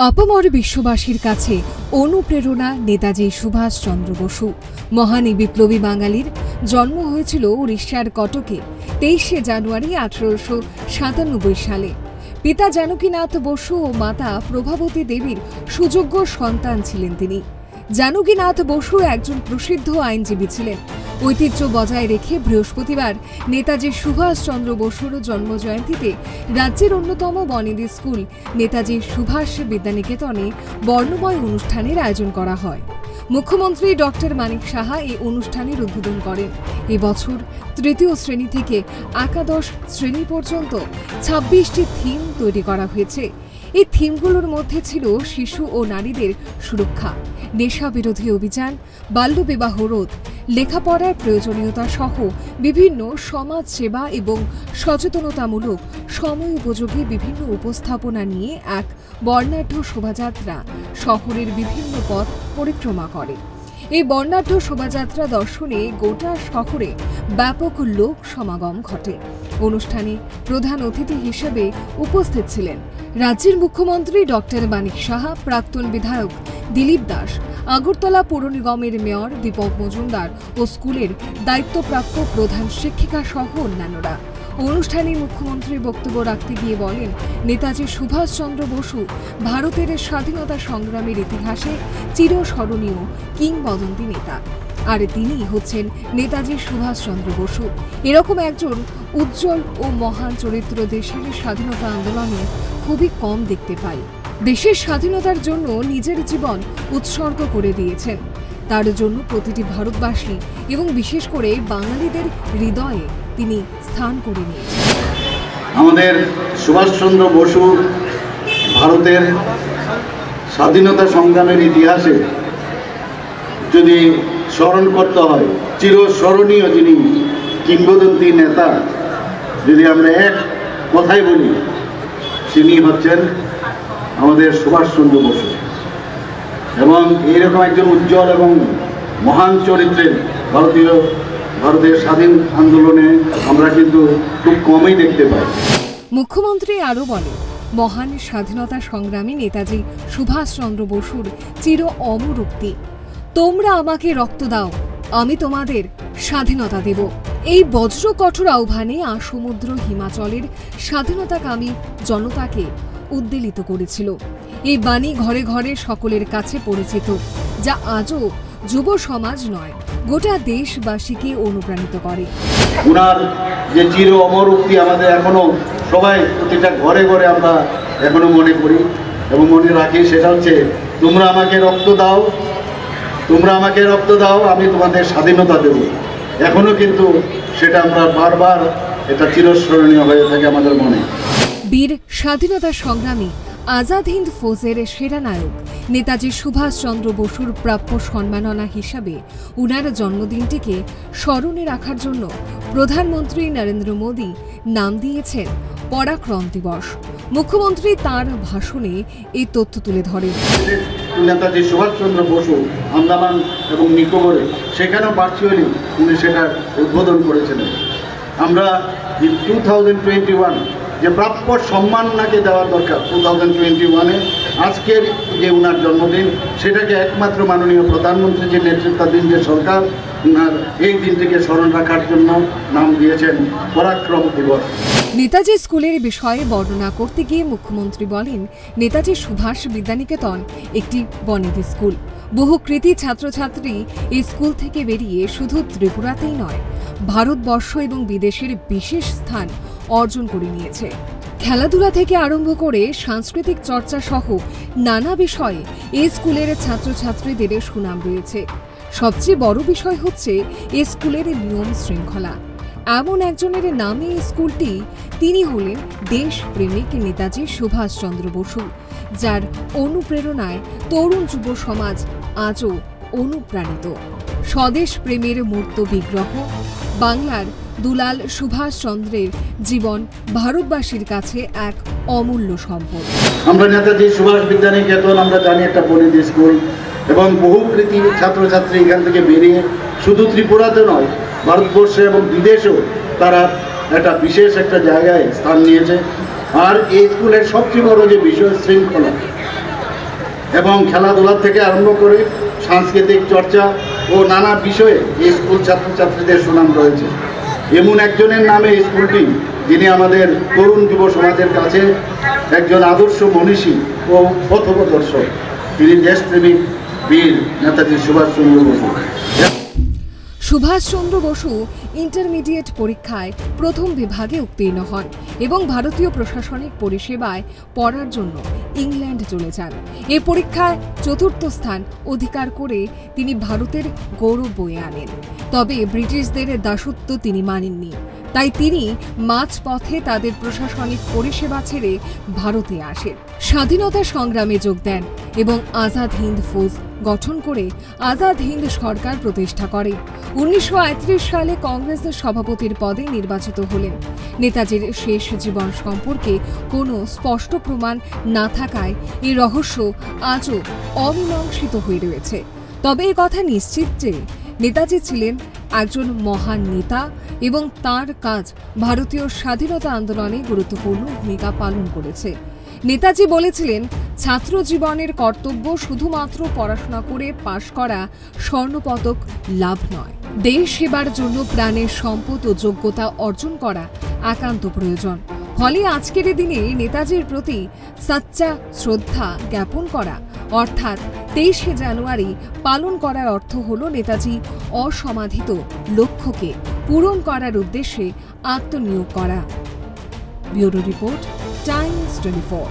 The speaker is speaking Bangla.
আপামর বিশ্ববাসীর কাছে অনুপ্রেরণা নেতাজি সুভাষচন্দ্র বসু। মহান বিপ্লবী বাঙালির জন্ম হয়েছিল উড়িষ্যার কটকে 23শে জানুয়ারি 1897 সালে। পিতা জানকীনাথ বসু ও মাতা প্রভাবতী দেবীর সুযোগ্য সন্তান ছিলেন তিনি। জানকীনাথ বসু একজন প্রসিদ্ধ আইনজীবী ছিলেন। ঐতিহ্য বজায় রেখে বৃহস্পতিবার নেতাজি সুভাষচন্দ্র বসুর জন্মজয়ন্তীতে রাজ্যের অন্যতম বনেদি স্কুল নেতাজি সুভাষ বিদ্যানিকেতনে বর্ণময় অনুষ্ঠানের আয়োজন করা হয়। মুখ্যমন্ত্রী ডক্টর মানিক সাহা এই অনুষ্ঠানের উদ্বোধন করেন। এবছর তৃতীয় শ্রেণী থেকে একাদশ শ্রেণী পর্যন্ত 26টি থিম তৈরি করা হয়েছে। এই থিমগুলোর মধ্যে ছিল শিশু ও নারীদের সুরক্ষা, নেশা বিরোধী অভিযান, বাল্যবিবাহ রোধ, লেখাপড়ার প্রয়োজনীয়তা সহ বিভিন্ন সমাজ সেবা এবং সচেতনতামূলক সময় উপযোগী বিভিন্ন উপস্থাপনা নিয়ে এক বর্ণাঢ্য শোভাযাত্রা শহরের বিভিন্ন পথ পরিক্রমা করে। এই বর্ণাঢ্য শোভাযাত্রা দর্শনে গোটা শহরে ব্যাপক লোক সমাগম ঘটে। অনুষ্ঠানে প্রধান অতিথি হিসেবে উপস্থিত ছিলেন রাজ্যের মুখ্যমন্ত্রী ডক্টর মানিক সাহা, প্রাক্তন বিধায়ক দিলীপ দাস, আগরতলা পৌর নিগমের মেয়র দীপক মজুমদার ও স্কুলের দায়িত্বপ্রাপ্ত প্রধান শিক্ষিকা সহ অন্যান্যরা। অনুষ্ঠানে মুখ্যমন্ত্রী বক্তব্য রাখতে গিয়ে বলেন, নেতাজি সুভাষচন্দ্র বসু ভারতের স্বাধীনতা সংগ্রামের ইতিহাসে চিরস্মরণীয় কিংবদন্তি নেতা, আর তিনি হচ্ছেন নেতাজি সুভাষচন্দ্র বসু। এরকম একজন উজ্জ্বল ও মহান চরিত্র দেশের স্বাধীনতা আন্দোলনে খুবই কম দেখতে পাই। দেশের স্বাধীনতার জন্য নিজের জীবন উৎসর্গ করে দিয়েছেন। তার জন্য প্রতিটি ভারতবাসী এবং বিশেষ করে বাঙালিদের হৃদয়ে তিনি স্থান করে নিয়েছেন। আমাদের সুভাষচন্দ্র বসু ভারতের স্বাধীনতা সংগ্রামের ইতিহাসে যদি স্মরণ করতে হয়, চিরস্মরণীয় যিনি কিংবদন্তি নেতা, যদি আমরা এক কথাই বলি, তিনি হচ্ছেন আমাদের সুভাষচন্দ্র বসু। এবং এইরকম একজন উজ্জ্বল এবং মহান চরিত্রের ভারতের স্বাধীন আন্দোলনে আমরা কিন্তু খুব কমই দেখতে পাই। মুখ্যমন্ত্রী আরও বলেন, মহান স্বাধীনতা সংগ্রামী নেতাজি সুভাষচন্দ্র বসুর চির অমর উক্তি, তোমরা আমাকে রক্ত দাও, আমি তোমাদের স্বাধীনতা দেব। এই বজ্র কঠোর আহ্বানে সমুদ্র হিমাচলের স্বাধীনতাকামী জনতাকে উদ্বেলিত করেছিল। এই বাণী ঘরে ঘরে সকলের কাছে পরিচিত, যা আজও যুব সমাজ নয়, গোটা দেশবাসীকে অনুপ্রাণিত করে। ওনার যে চির অমর উক্তি আমাদের এখনো সবাই প্রতিটা ঘরে ঘরে আমরা এখনো মনে করি এবং মনে রাখি, সেটা হচ্ছে, তোমরা আমাকে রক্ত দাও, তোমরা আমাকে রক্ত দাও, আমি তোমাদের স্বাধীনতা দেব। এখনো কিন্তু সেটা আমরা বারবার, এটা চিরস্মরণীয় হয়ে থাকে আমাদের মনে। বীর স্বাধীনতা সংগ্রামী আজাদ হিন্দ ফৌজের সেরা নায়ক নেতাজি সুভাষচন্দ্র বসুর প্রাপ্য সম্মাননা হিসাবে উনার জন্মদিনটিকে স্মরণে রাখার জন্য প্রধানমন্ত্রী নরেন্দ্র মোদী নাম দিয়েছেন পরাক্রম দিবস। মুখ্যমন্ত্রী তাঁর ভাষণে এই তথ্য তুলে ধরেন। নেতাজি সুভাষচন্দ্র বসু আন্দামান এবং নিকোবরে, সেখানেও ভার্চুয়ালি উনি সেটা উদ্বোধন করেছিলেন। আমরা 2021 যে প্রাপ্য সম্মান ওনাকে দেওয়ার দরকার, 2021-এ আজকের যে ওনার জন্মদিন, সেটাকে একমাত্র মাননীয় প্রধানমন্ত্রী যে নেতৃত্বাধীন যে সরকার, ওনার এই দিনটিকে স্মরণ রাখার জন্য নাম দিয়েছেন পরাক্রম দিবস। নেতাজি স্কুলের বিষয়ে বর্ণনা করতে গিয়ে মুখ্যমন্ত্রী বলেন, নেতাজি সুভাষ বিদ্যানিকেতন একটি বনেদি স্কুল। বহু কৃতি ছাত্রছাত্রী এই স্কুল থেকে বেরিয়ে শুধু ত্রিপুরাতেই নয়, ভারতবর্ষ এবং বিদেশের বিশেষ স্থান অর্জন করে নিয়েছে। খেলাধুলা থেকে আরম্ভ করে সাংস্কৃতিক চর্চা সহ নানা বিষয়ে এই স্কুলের ছাত্রছাত্রীদের সুনাম রয়েছে। সবচেয়ে বড় বিষয় হচ্ছে এই স্কুলের নিয়ম শৃঙ্খলা। এমন একজনের নামে এই স্কুলটি, তিনি হলেন দেশপ্রেমিক নেতাজি সুভাষচন্দ্র বসু, যার অনুপ্রেরণায় তরুণ যুব সমাজ আজও অনুপ্রাণিত। স্বদেশ প্রেমের মূর্ত বিগ্রহ বাংলার দুলাল সুভাষচন্দ্রের জীবন ভারতবাসীর কাছে এক অমূল্য সম্পদ। আমরা নেতাজি সুভাষ বিদ্যানিকেতন আমরা জানি একটা বনেদি স্কুল, এবং বহু কৃতি ছাত্রছাত্রী এখান থেকে বেরিয়ে শুধু ত্রিপুরাতে নয়, ভারতবর্ষে এবং বিদেশেও তারা একটা বিশেষ একটা জায়গায় স্থান নিয়েছে। আর এই স্কুলের সবচেয়ে বড় যে বিষয় শৃঙ্খলা, এবং খেলাধুলা থেকে আরম্ভ করে সাংস্কৃতিক চর্চা ও নানা বিষয়ে এই স্কুল ছাত্রছাত্রীদের সুনাম রয়েছে। এমন একজনের নামে স্কুলটি, যিনি আমাদের তরুণ যুব সমাজের কাছে একজন আদর্শ মনীষী ও পথপ্রদর্শক। তিনি দেশপ্রেমিক বীর নেতাজি সুভাষচন্দ্র বসু। সুভাষচন্দ্র বসু ইন্টারমিডিয়েট পরীক্ষায় প্রথম বিভাগে উত্তীর্ণ হন এবং ভারতীয় প্রশাসনিক পরিষেবায় পড়ার জন্য ইংল্যান্ড চলে যান। এই পরীক্ষায় চতুর্থ স্থান অধিকার করে তিনি ভারতের গৌরব বয়ে আনেন। তবে ব্রিটিশদের দাসত্ব তিনি মানেননি, তাই তিনি মাঝপথে তাদের প্রশাসনিক পরিষেবা ছেড়ে ভারতে আসেন। স্বাধীনতা সংগ্রামে যোগ দেন এবং আজাদ হিন্দ ফৌজ গঠন করে আজাদ হিন্দ সরকার প্রতিষ্ঠা করে। 1931 সালে কংগ্রেসের সভাপতির পদে নির্বাচিত হলেন। নেতাজির শেষ জীবন সম্পর্কে কোনো স্পষ্ট প্রমাণ না থাকায় এই রহস্য আজও অমীমাংসিত হয়ে রয়েছে। তবে এ কথা নিশ্চিত যে নেতাজি ছিলেন একজন মহান নেতা এবং তার কাজ ভারতীয় স্বাধীনতা আন্দোলনে গুরুত্বপূর্ণ ভূমিকা পালন করেছে। নেতাজি বলেছিলেন, ছাত্র জীবনের কর্তব্য শুধুমাত্র পড়াশোনা করে পাশ করা, স্বর্ণপদক লাভ নয়। দেশ সেবার জন্য প্রাণের সম্পদ ও যোগ্যতা অর্জন করা একান্ত প্রয়োজন। ফলে আজকের দিনে নেতাজির প্রতি সচ্চা শ্রদ্ধা জ্ঞাপন করা অর্থাৎ 23শে জানুয়ারি পালন করার অর্থ হল নেতাজি অসমাধিত লক্ষ্যকে পূরণ করার উদ্দেশ্যে আত্মনিয়োগ করা। Bureau report, Times 24।